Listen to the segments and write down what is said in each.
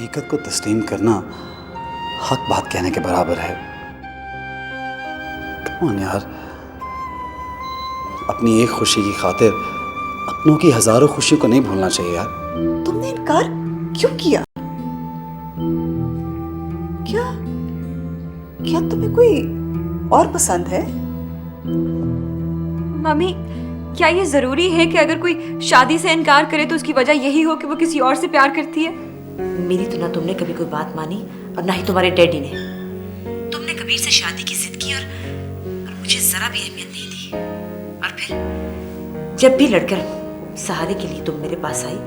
हकीकत को तस्लीम करना हक बात कहने के बराबर है। कौन यार, अपनी एक खुशी की खातिर अपनों की हजारों खुशियों को नहीं भूलना चाहिए यार। तुमने इनकार क्यों किया? क्या क्या तुम्हें कोई और पसंद है? मम्मी, क्या ये जरूरी है कि अगर कोई शादी से इनकार करे तो उसकी वजह यही हो कि वो किसी और से प्यार करती है? मेरी तो ना तुमने कभी कोई बात मानी और ना ही तुम्हारे डैडी ने। तुमने कबीर से शादी की जिद की और मुझे जरा भी अहमियत नहीं दी। और फिर जब भी लड़कर सहारे के लिए तुम मेरे पास आई,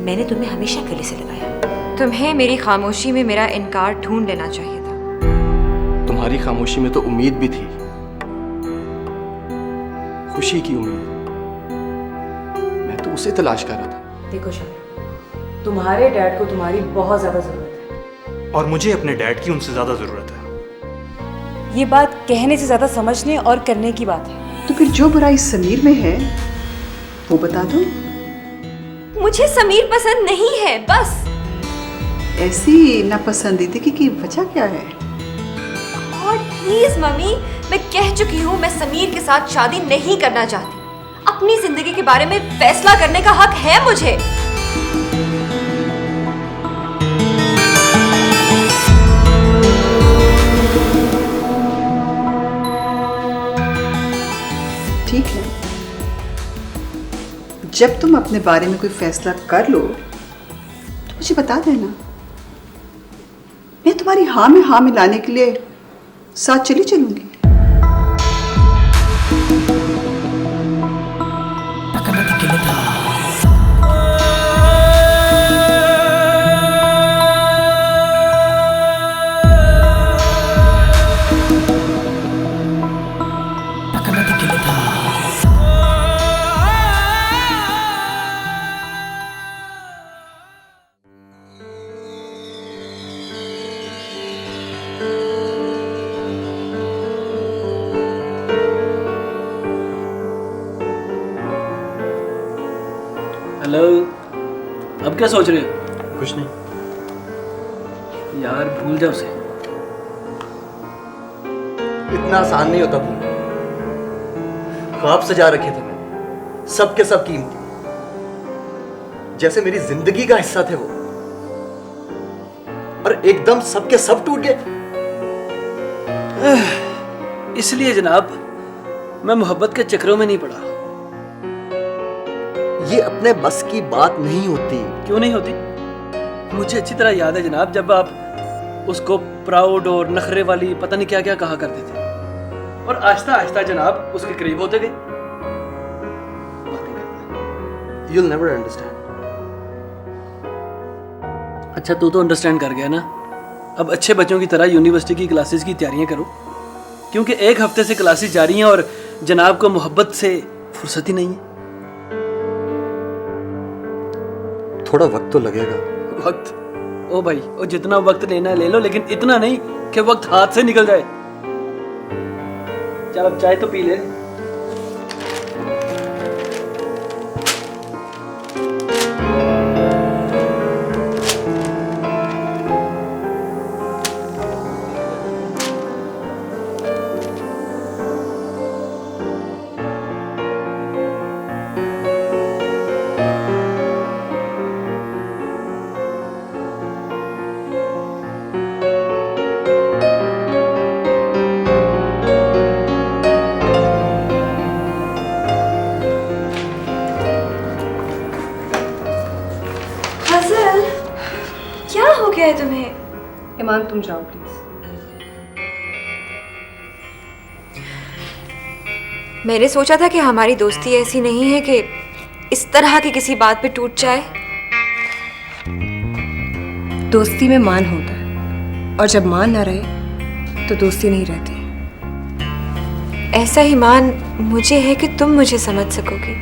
मैंने तुम्हें हमेशा गले से लगाया। तुम्हें मेरी खामोशी में मेरा इनकार ढूंढ लेना चाहिए था। तुम्हारी खामोशी में तो उम्मीद भी थी, खुशी की उम्मीद। मैं तो उसे तलाश कर रहा था। देखो शाह, तुम्हारे डैड को तुम्हारी बहुत ज्यादा जरूरत है और मुझे अपने डैड की उनसे ज्यादा जरूरत है। ये बात कहने से ज्यादा समझने और करने की बात है। तो फिर जो बुराई समीर में है वो बता दो। मुझे समीर पसंद नहीं है, बस। ऐसी नापसंदीदगी की वजह क्या है? और प्लीज मम्मी, मैं कह चुकी हूँ, मैं समीर के साथ शादी नहीं करना चाहती। अपनी जिंदगी के बारे में फैसला करने का हक है मुझे। ठीक है, जब तुम अपने बारे में कोई फैसला कर लो तो मुझे बता देना। मैं तुम्हारी हाँ में हाँ मिलाने के लिए साथ चली चलूंगी। हेलो, अब क्या सोच रहे हो? कुछ नहीं यार भूल जाओ उसे। इतना आसान नहीं होता भूलना। ख्वाब सजा रखे थे मैंने, सब के सब कीमती, जैसे मेरी जिंदगी का हिस्सा थे वो, और एकदम सब के सब टूट गए। इसलिए जनाब, मैं मोहब्बत के चक्रों में नहीं पड़ा। ये अपने बस की बात नहीं होती। क्यों नहीं होती? मुझे अच्छी तरह याद है जनाब, जब आप उसको प्राउड और नखरे वाली पता नहीं क्या क्या कहा करते थे, और आहिस्ता आहिस्ता जनाब उसके करीब होते गए। You'll never understand. अच्छा, तू तो अंडरस्टैंड कर गया ना। अब अच्छे बच्चों की तरह यूनिवर्सिटी की क्लासेस की तैयारियां करो, क्योंकि एक हफ्ते से क्लासेस जारी हैं और जनाब को मोहब्बत से फुर्सत ही नहीं है। थोड़ा वक्त तो लगेगा। वक्त? ओ भाई, ओ जितना वक्त लेना है ले लो, लेकिन इतना नहीं कि वक्त हाथ से निकल जाए। चल अब चाय तो पी ले। क्या हो गया है तुम्हें? ईमान, तुम जाओ प्लीज। मैंने सोचा था कि हमारी दोस्ती ऐसी नहीं है कि इस तरह की किसी बात पे टूट जाए। दोस्ती में मान होता है, और जब मान ना रहे तो दोस्ती नहीं रहती। ऐसा ही मान मुझे है कि तुम मुझे समझ सकोगी।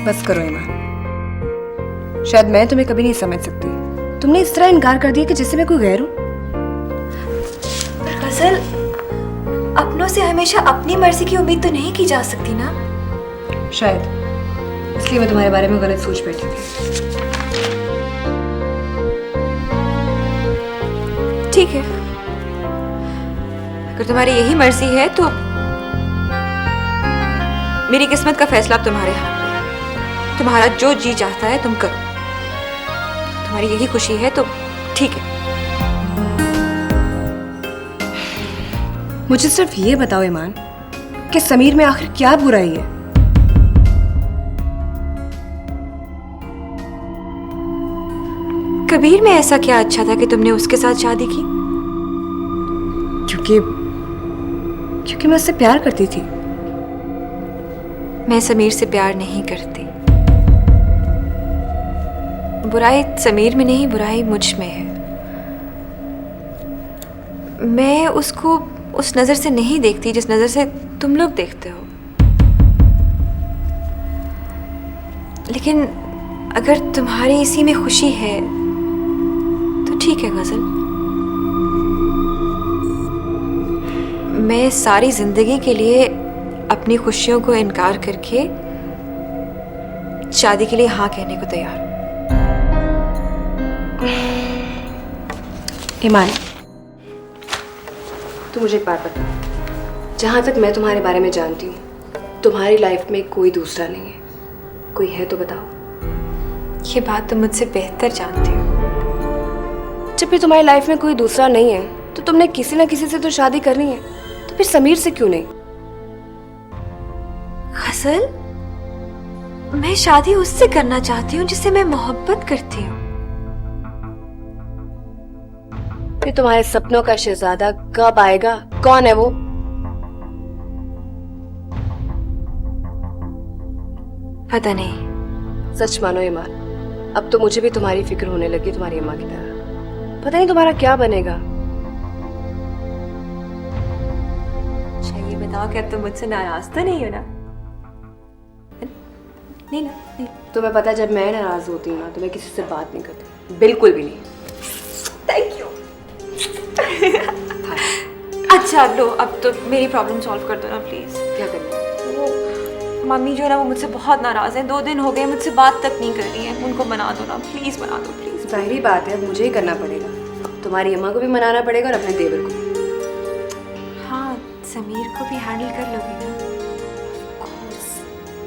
बस करो ईमान, शायद मैं तुम्हें कभी नहीं समझ सकती। तुमने इस तरह इनकार कर दिया कि जैसे मैं कोई गैर हूं। पर गजल, अपनों से हमेशा अपनी मर्जी की उम्मीद तो नहीं की जा सकती ना। शायद इसलिए मैं तुम्हारे बारे में गलत सोच बैठी थी। ठीक है, अगर तुम्हारी यही मर्जी है तो मेरी किस्मत का फैसला अब तुम्हारे हाथ में है। तुम्हारा जो जी चाहता है तुम करो, तुम्हारी यही खुशी है तो ठीक है। मुझे सिर्फ ये बताओ ईमान कि समीर में आखिर क्या बुराई है? कबीर में ऐसा क्या अच्छा था कि तुमने उसके साथ शादी की? क्योंकि मैं उससे प्यार करती थी। मैं समीर से प्यार नहीं करती। बुराई समीर में नहीं, बुराई मुझ में है। मैं उसको उस नजर से नहीं देखती जिस नजर से तुम लोग देखते हो। लेकिन अगर तुम्हारी इसी में खुशी है तो ठीक है गजल। मैं सारी जिंदगी के लिए अपनी खुशियों को इनकार करके शादी के लिए हाँ कहने को तैयार हूं। ईमान, तू मुझे एक बात बता, जहाँ तक मैं तुम्हारे बारे में जानती हूँ तुम्हारी लाइफ में कोई दूसरा नहीं है, कोई है तो बताओ। ये बात तुम मुझसे बेहतर जानती हो। जब भी तुम्हारी लाइफ में कोई दूसरा नहीं है तो तुमने किसी ना किसी से तो शादी करनी है, तो फिर समीर से क्यों नहीं? गजल, मैं शादी उससे करना चाहती हूँ जिससे मैं मोहब्बत करती हूँ। फिर तुम्हारे सपनों का शहजादा कब आएगा? कौन है वो? पता नहीं। सच मानो ईमान, अब तो मुझे भी तुम्हारी फिक्र होने लगी तुम्हारी अम्मा की तरह। पता नहीं तुम्हारा क्या बनेगा। अच्छा ये बताओ कि अब तुम मुझसे नाराज तो नहीं हो ना? नहीं ना? नहीं। तुम्हें पता है जब मैं नाराज होती हूँ ना तो मैं किसी से बात नहीं करती, बिल्कुल भी नहीं। Thank you. अच्छा अब लो, अब तो मेरी प्रॉब्लम सॉल्व कर दो ना प्लीज। क्या करना है? वो मम्मी जो है ना वो मुझसे बहुत नाराज हैं। 2 दिन हो गए मुझसे बात तक नहीं कर रही है। उनको बना दो ना प्लीज, बना दो प्लीज। जाहिर बात है, अब मुझे ही करना पड़ेगा। तुम्हारी अम्मा को भी मनाना पड़ेगा और अपने देवर को भी। हाँ, समीर को भी हैंडल कर लोगी ना?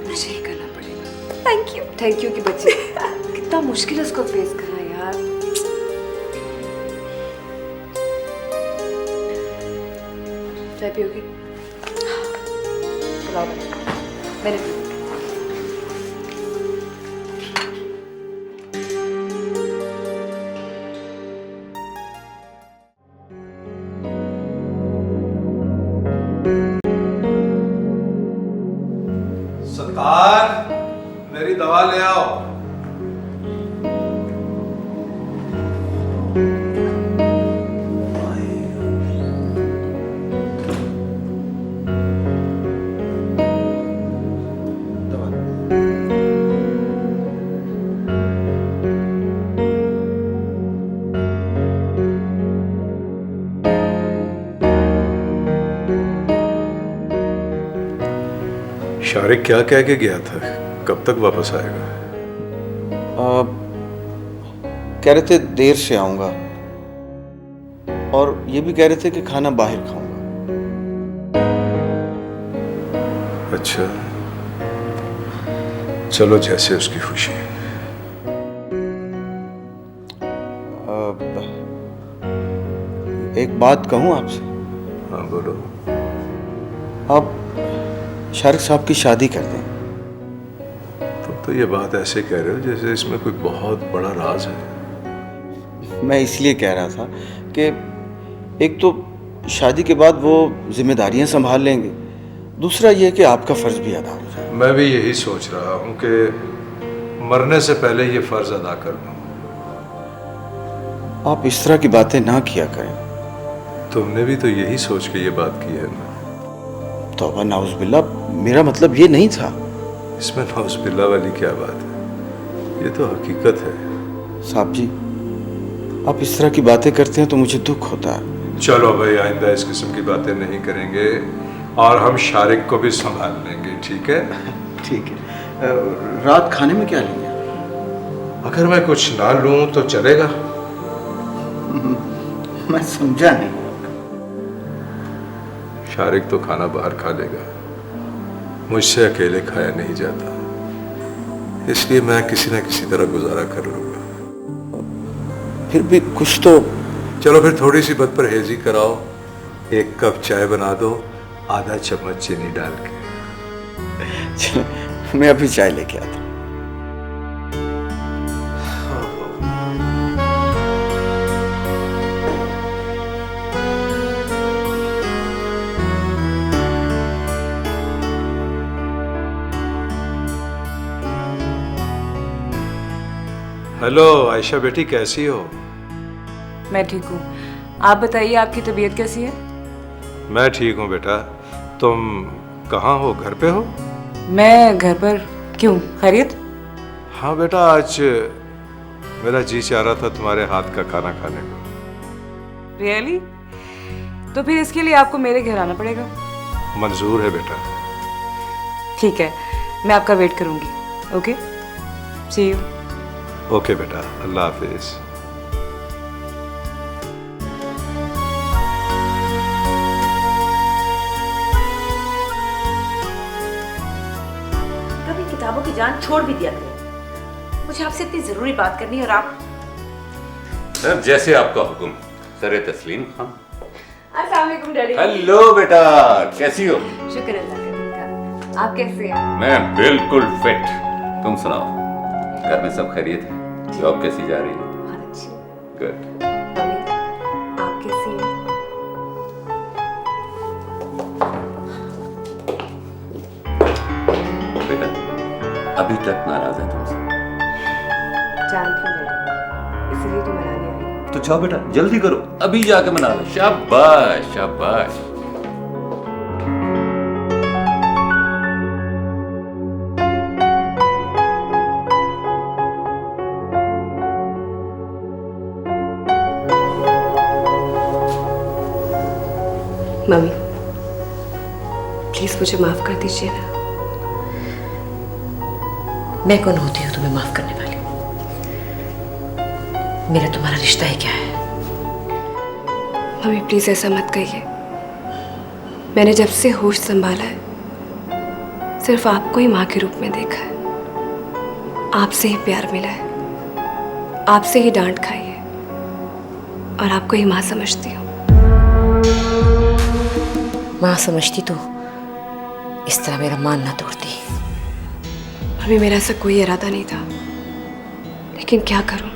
मुझे ही करना पड़ेगा। Thank you. थैंक यू की बच्ची। कितना मुश्किल है उसको फेस करना यार। चाय पियोगी? चलाओ मैंने पी। सरकार, मेरी दवा ले आओ। शारिक क्या कह के गया था? कब तक वापस आएगा? कह रहे थे देर से आऊंगा, और ये भी कह रहे थे कि खाना बाहर खाऊंगा। अच्छा, चलो जैसे उसकी खुशी। एक बात कहूं आपसे? हाँ बोलो। आप शारिक साहब की शादी कर दें। तुम तो ये बात ऐसे कह रहे हो जैसे इसमें कोई बहुत बड़ा राज है। मैं इसलिए कह रहा था कि एक तो शादी के बाद वो जिम्मेदारियां संभाल लेंगे, दूसरा ये कि आपका फर्ज भी अदा हो जाए। मैं भी यही सोच रहा हूँ कि मरने से पहले ये फर्ज अदा कर लूँ। आप इस तरह की बातें ना किया करें। तुमने भी तो यही सोच के ये बात की है ना? तौबा नाउज़ुबिल्लाह, मेरा मतलब ये नहीं था। इसमें नाउज़ुबिल्लाह वाली क्या बात है? ये तो हकीकत है। साहब जी, आप इस तरह की बातें करते हैं तो मुझे दुख होता है। चलो भाई, आइंदा इस किस्म की बातें नहीं करेंगे और हम शारिक को भी संभाल लेंगे, ठीक है? ठीक है। रात खाने में क्या लेंगे? अगर मैं कुछ ना लूं तो चलेगा? मैं समझा नहीं। शारिक तो खाना बाहर खा लेगा, मुझसे अकेले खाया नहीं जाता, इसलिए मैं किसी न किसी तरह गुजारा कर लूंगा। फिर भी कुछ तो। चलो फिर थोड़ी सी बदपरहेजी कराओ, 1 कप चाय बना दो, आधा चम्मच चीनी डाल के। चलो मैं अभी चाय लेके आता हूँ। हेलो आयशा बेटी, कैसी हो? मैं ठीक हूँ। आप बताइए, आपकी तबीयत कैसी है? मैं ठीक हूँ बेटा। तुम कहाँ हो? घर पे हो? मैं घर पर। क्यों, खैरियत? हाँ बेटा, आज मेरा जी चाह रहा था तुम्हारे हाथ का खाना खाने को। रियली? तो फिर इसके लिए आपको मेरे घर आना पड़ेगा। मंजूर है बेटा। ठीक है, मैं आपका वेट करूँगी। Okay, C you. ओके बेटा, अल्लाह हाफिज। कभी किताबों की जान छोड़ भी दिया करो। मुझे आपसे इतनी जरूरी बात करनी है और आप। सर जैसे आपका हुक्म। सर तस्लीम खान। अस्सलाम वालेकुम डैडी। हेलो बेटा, कैसी हो? शुक्र अल्लाह का। आप कैसे हैं? मैं बिल्कुल फिट। तुम सुनाओ, घर में सब खैरियत है? जॉब कैसी जा रही है? बहुत अच्छी। गुड। मम्मी, आप कैसी हैं? बेटा अभी तक नाराज है तुमसे। जानती हूँ डैडी, इसीलिए तो मनाने आई हूँ। तो जाओ बेटा, जल्दी करो, अभी जाके मना लो। शाबाश शाबाश। मम्मी, प्लीज मुझे माफ कर दीजिए ना। मैं कौन होती हूँ तुम्हें माफ करने वाली? मेरा तुम्हारा रिश्ता ही क्या है? मम्मी प्लीज ऐसा मत कहिए। मैंने जब से होश संभाला है सिर्फ आपको ही माँ के रूप में देखा है। आपसे ही प्यार मिला है, आपसे ही डांट खाई है और आपको ही माँ समझती हूँ। माँ समझती तो इस तरह मेरा मान ना तोड़ती। अभी मेरा ऐसा कोई इरादा नहीं था, लेकिन क्या करूं,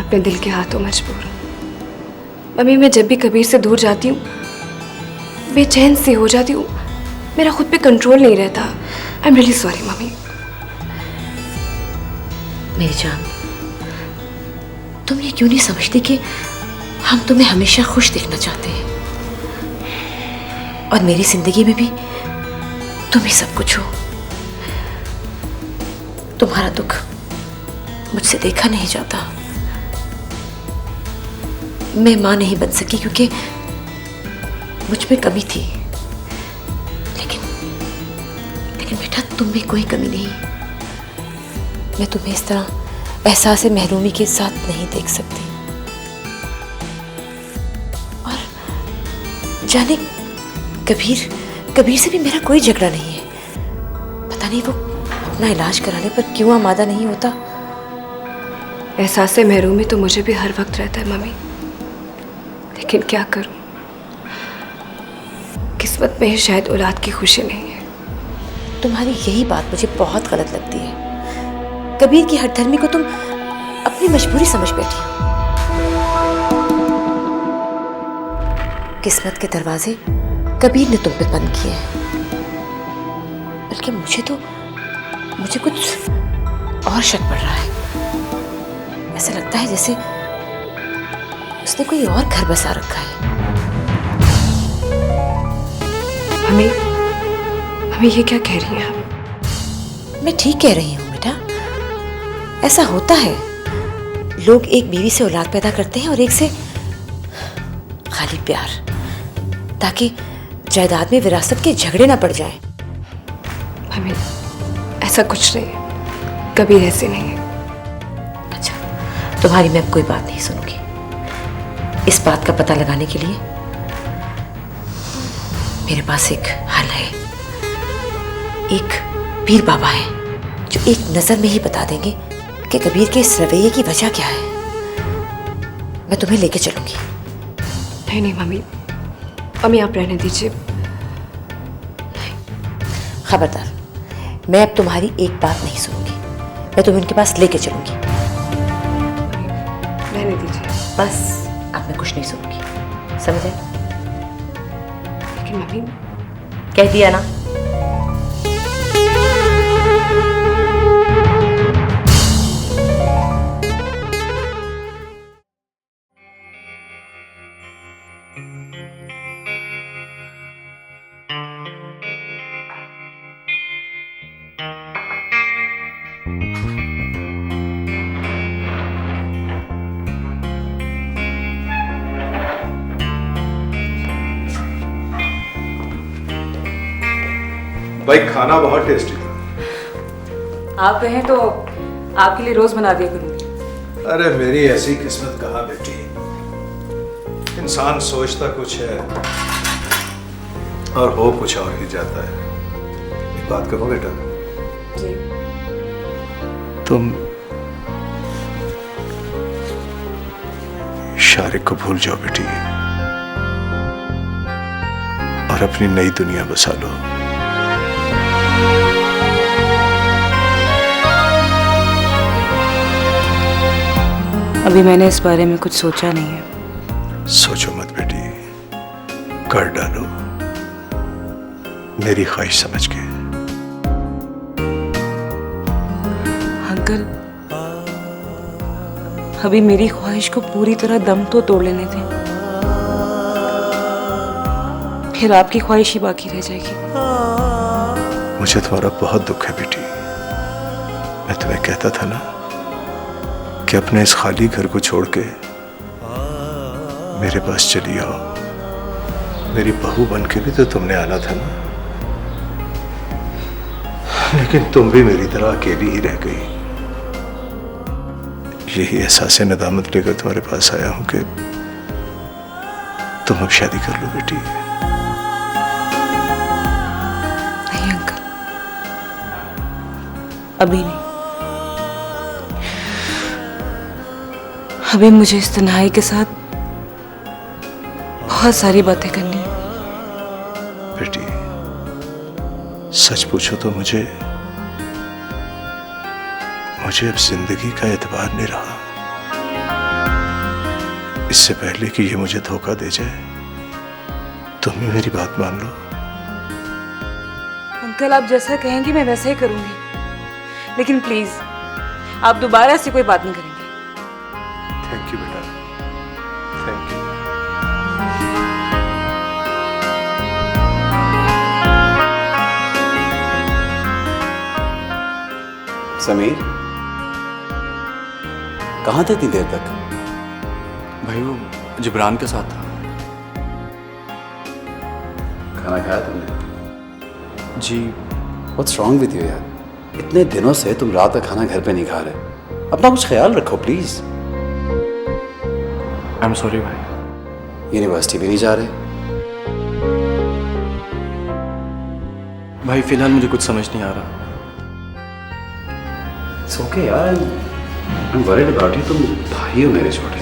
अपने दिल के हाथों मजबूर हूं। मम्मी मैं जब भी कबीर से दूर जाती हूँ बेचैन सी हो जाती हूँ, मेरा खुद पे कंट्रोल नहीं रहता। I am really sorry mummy. मेरी जान, तुम ये क्यों नहीं समझती कि हम तुम्हें हमेशा खुश देखना चाहते हैं और मेरी जिंदगी में भी तुम ही सब कुछ हो। तुम्हारा दुख मुझसे देखा नहीं जाता। मैं मां नहीं बन सकी क्योंकि मुझ में कमी थी, लेकिन बेटा तुम में कोई कमी नहीं। मैं तुम्हें इस तरह एहसास महरूमी के साथ नहीं देख सकती। और जाने कबीर से भी मेरा कोई झगड़ा नहीं है। पता नहीं वो अपना इलाज कराने पर क्यों आमादा नहीं होता। एहसास महरूमी तो मुझे भी हर वक्त रहता है मम्मी, लेकिन क्या करूं, किस्मत में ही शायद औलाद की खुशी नहीं है। तुम्हारी यही बात मुझे बहुत गलत लगती है। कबीर की हठधर्मी को तुम अपनी मजबूरी समझ बैठी हो। किस्मत के दरवाजे कबीर ने तुम पे बंद किए हैं, बल्कि मुझे कुछ और शक पड़ रहा है। ऐसा लगता है जैसे उसने कोई और घर बसा रखा है। मम्मी ये क्या कह रही हैं आप? मैं ठीक कह रही हूँ बेटा। ऐसा होता है, लोग एक बीवी से औलाद पैदा करते हैं और एक से खाली प्यार, ताकि जायदाद में विरासत के झगड़े ना पड़ जाएं। मम्मी ऐसा कुछ नहीं है, कभी ऐसे नहीं है। अच्छा, तुम्हारी मैं अब कोई बात नहीं सुनूंगी। इस बात का पता लगाने के लिए मेरे पास एक हल है। एक पीर बाबा है जो एक नजर में ही बता देंगे कि कबीर के इस रवैये की वजह क्या है। मैं तुम्हें लेके चलूंगी। नहीं नहीं मम्मी, मम्मी आप रहने दीजिए। खबरदार, मैं अब तुम्हारी एक बात नहीं सुनूंगी। मैं तुम्हें उनके पास लेके चलूंगी। रहने दीजिए। बस अब मैं कुछ नहीं सुनूंगी, समझे? लेकिन मम्मी, कह दिया ना। भाई खाना बहुत टेस्टी था। आप कहें तो आपके लिए रोज बना दिया करूंगी। अरे मेरी ऐसी किस्मत कहाँ बेटी, इंसान सोचता कुछ है और हो कुछ और ही जाता है। एक बात कहो बेटा, जी। तुम शारिक को भूल जाओ बेटी और अपनी नई दुनिया बसा लो। अभी मैंने इस बारे में कुछ सोचा नहीं है। सोचो मत बेटी, कर डालो मेरी ख्वाहिश समझ के। अंकल, अभी मेरी ख्वाहिश को पूरी तरह दम तो तोड़ लेने थे, फिर आपकी ख्वाहिश ही बाकी रह जाएगी। मुझे तुम्हारा बहुत दुख है बेटी। मैं तुम्हें कहता था ना कि अपने इस खाली घर को छोड़ के मेरे पास चली आओ। मेरी बहू बन के भी तो तुमने आना था ना, लेकिन तुम भी मेरी तरह अकेली ही रह गई। यही एहसास नदामत लेकर तुम्हारे पास आया हूं कि तुम अब शादी कर लो बेटी। नहीं अंकल, अभी नहीं। अभी मुझे इस तन्हाई के साथ बहुत सारी बातें करनी है। बेटी सच पूछो तो मुझे अब जिंदगी का एतबार नहीं रहा। इससे पहले कि ये मुझे धोखा दे जाए, तुम ही मेरी बात मान लो। अंकल, आप जैसा कहेंगी मैं वैसा ही करूंगी, लेकिन प्लीज आप दोबारा ऐसी कोई बात नहीं करेंगे। थैंक यू बेटा, थैंक यू। समीर, कहाँ थे इतनी देर तक? भाई वो जिब्रान के साथ था। खाना खाया तुमने? जी। व्हाट्स रॉन्ग विद यू यार? इतने दिनों से तुम रात का खाना घर पे नहीं खा रहे। अपना कुछ ख्याल रखो प्लीज। आई एम सॉरी भाई। यूनिवर्सिटी भी नहीं जा रहे? भाई फिलहाल मुझे कुछ समझ नहीं आ रहा। It's okay यार, I'm worried about you। तुम भाई हो मेरे छोटे।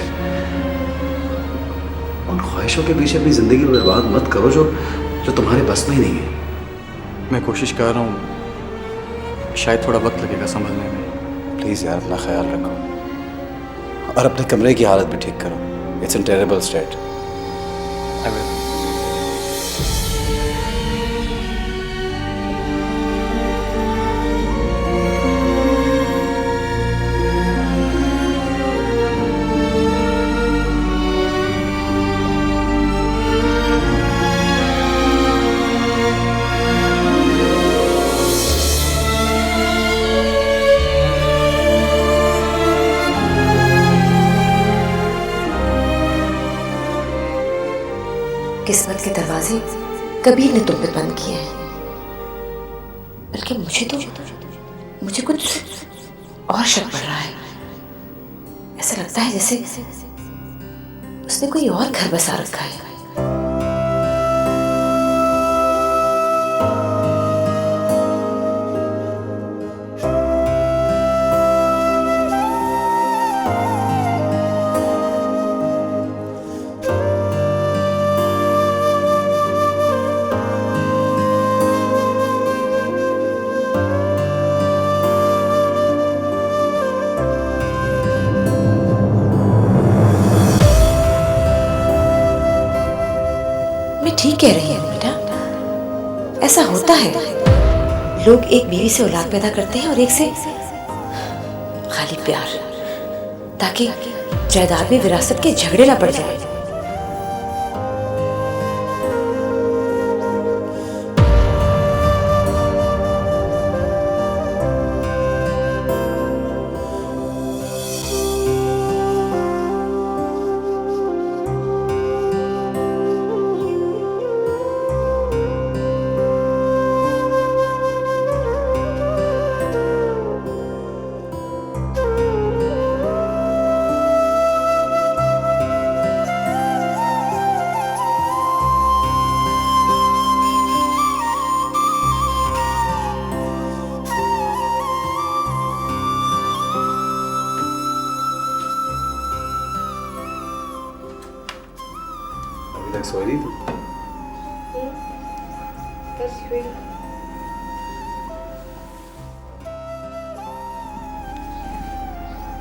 उन ख्वाहिशों के पीछे अपनी जिंदगी बर्बाद मत करो जो तुम्हारे बस में ही नहीं है। मैं कोशिश कर रहा हूँ, शायद थोड़ा वक्त लगेगा संभलने में। प्लीज यार अपना ख्याल रखो और अपने कमरे की हालत भी ठीक करो। It's in terrible state. I will. किस्मत के दरवाजे कबीर ने तुम पे बंद किए हैं, बल्कि मुझे कुछ और शक पड़ रहा है। ऐसा लगता है जैसे उसने कोई और घर बसा रखा है। ठीक कह रही है बेटा, ऐसा होता है। लोग एक बीवी से औलाद पैदा करते हैं और एक से खाली प्यार, ताकि जायदाद में विरासत के झगड़े ना पड़ जाए। सो रही थी?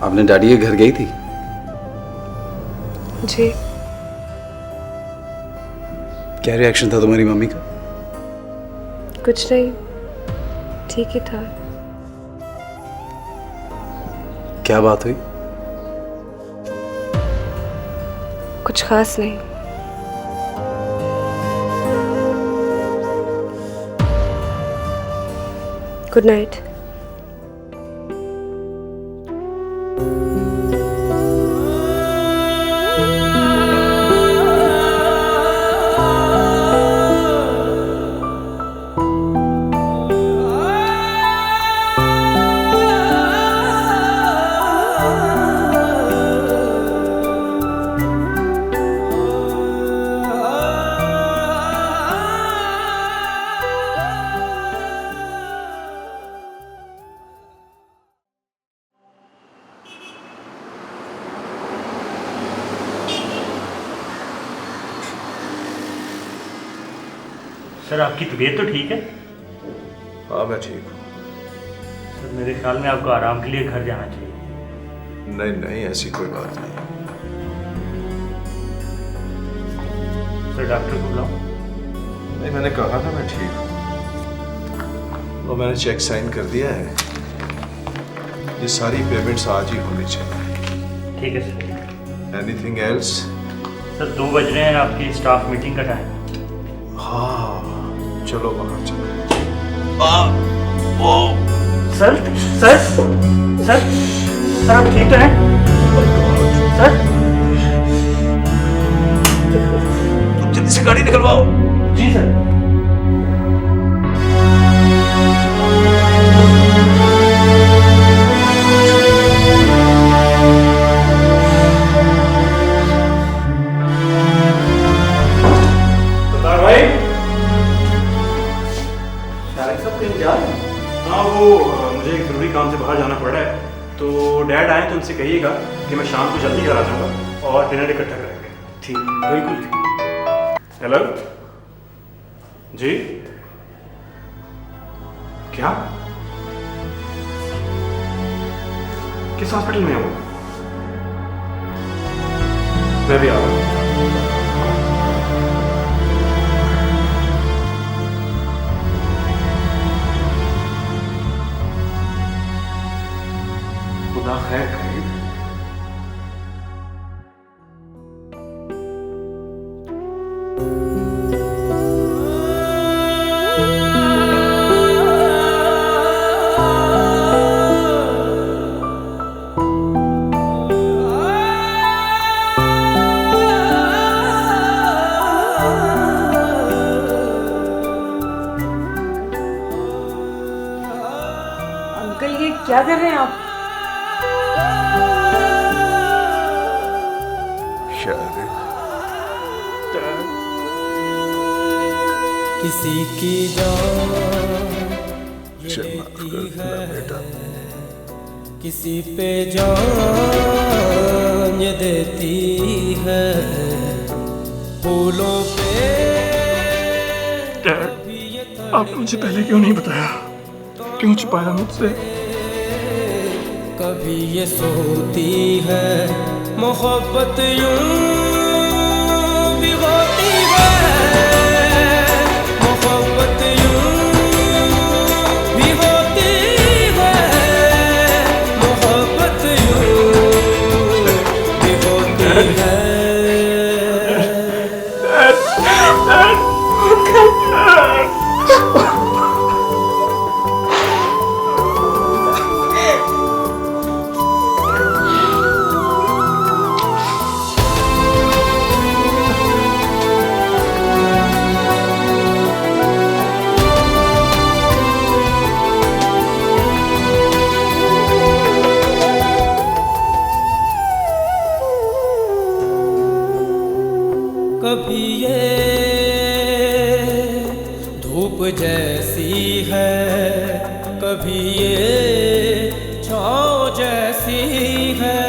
आपने डैडी के घर गई थी? जी। क्या रिएक्शन था तुम्हारी मम्मी का? कुछ नहीं, ठीक ही था। क्या बात हुई? कुछ खास नहीं। Good night. सर आपकी तबीयत तो ठीक है? हाँ मैं ठीक हूँ। सर मेरे ख्याल में आपको आराम के लिए घर जाना चाहिए। नहीं नहीं, ऐसी कोई बात नहीं। सर डॉक्टर को बुलाऊं? नहीं, मैंने कहा ना मैं ठीक हूँ। और मैंने चेक साइन कर दिया है। ये सारी पेमेंट्स आज ही होनी चाहिए। ठीक है सर। Anything else? सर 2 बज रहे हैं, आपकी स्टाफ मीटिंग का टाइम। हाँ चलो बाहर चलो। सर सर सर सर आप ठीक तो हैं? सर तुम जल्दी से गाड़ी निकलवाओ। जी सर। हाँ वो मुझे एक ज़रूरी काम से बाहर जाना पड़ रहा है, तो डैड आए तो उनसे कहिएगा कि मैं शाम को जल्दी घर आ जाऊँगा और डिनर इकट्ठा करेंगे। ठीक, बिल्कुल ठीक। हेलो जी, क्या? किस हॉस्पिटल में है वो? मैं भी आ रहा हूँ। खुदा खैर करे। अंकल ये क्या कर रहे हैं आप? शायद किसी की जान मुझे माफ कर देना बेटा। किसी पे जान ये देती है, फूलों पे। डैड, आपने मुझे पहले क्यों नहीं बताया? क्यों छुपाया मुझसे? कभी ये सोती है मोहब्बत यूं भी होती है, मोहब्बत यूं भी होती है, मोहब्बत यूं भी होती है। कभी ये धूप जैसी है, कभी ये छाँव जैसी है,